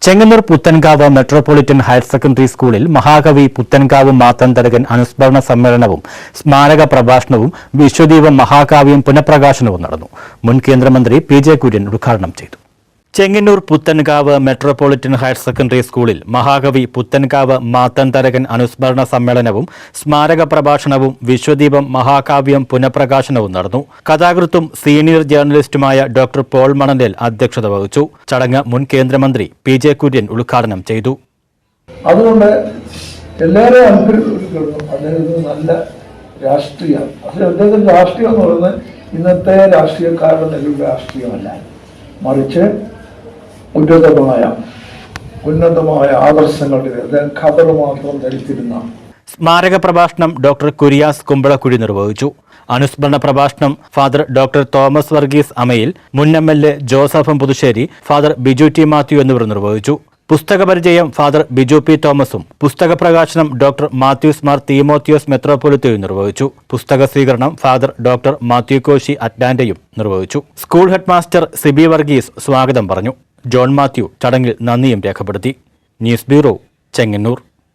Chengannur Puthenkavu metropolitan higher secondary സ്കൂളിൽ മഹാകവി പുത്തൻകാവ് മാത്തന്തരകൻ അനുസ്മരണ സമ്മേളനവും സ്മാരക പ്രഭാഷണവും വിശ്വദീപം മഹാകാവ്യം പുനഃപ്രകാശനവും നടന്നു. മുൻ കേന്ദ്രമന്ത്രി പി.ജെ. കുര്യൻ ഉദ്ഘാടനം ചെയ്തു. Chengannur Puthenkavu metropolitan higher secondary സ്കൂളിൽ മഹാകവി പുത്തൻകാവ് മാത്തന്തരകൻ അനുസ്മരണ സമ്മേളനവും സ്മാരക പ്രഭാഷണവും വിശ്വദീപം മഹാകാവ്യം പുനഃപ്രകാശനവും നടന്നു. കഥാകൃത്തും സീനിയർ ജേർണലിസ്റ്റുമായ ഡോക്ടർ പോൾ മണലേൽ അധ്യക്ഷത വഹിച്ചു. ചടങ്ങ് മുൻ കേന്ദ്രമന്ത്രി പി.ജെ. കുര്യൻ ഉദ്ഘാടനം ചെയ്തു. അതുകൊണ്ട് എല്ലാവരും അദ്ദേഹത്തിന് നല്ല രാഷ്ട്രീയം, അദ്ദേഹത്തിന്റെ രാഷ്ട്രീയം എന്ന് പറയുന്നത് ഇന്നത്തെ രാഷ്ട്രീയക്കാരുടെ നിലവിലെ രാഷ്ട്രീയമല്ല, മറിച്ച് ഉന്നതമായ ആദർശങ്ങളുടെ ഖബർ മാത്രം ധരിച്ചിരുന്ന. സ്മാരക പ്രഭാഷണം ഡോക്ടർ കുര്യാസ് കുമ്പളക്കുഴി നിർവഹിച്ചു. അനുസ്മരണ പ്രഭാഷണം father doctor Thomas Varghese Amayil, മുൻ MLA. Joseph Puthussery, father Biju T Mathew എന്നിവർ നിർവഹിച്ചു. പുസ്തക പരിചയം ഫാദർ ബിജു പി തോമസും, പുസ്തക പ്രകാശനം ഡോക്ടർ മാത്യൂസ് മാർ തീമോത്തിയോസ് മെത്രോപൊലിത്തയും നിർവഹിച്ചു. പുസ്തക സ്വീകരണം ഫാദർ ഡോക്ടർ മാത്യു കോശി അറ്റ്ലാന്റയും നിർവഹിച്ചു. സ്കൂൾ ഹെഡ്മാസ്റ്റർ സിബി വർഗീസ് സ്വാഗതം പറഞ്ഞു. ജോൺ മാത്യു ചടങ്ങിൽ നന്ദിയും രേഖപ്പെടുത്തി. News bureau, Chengannur.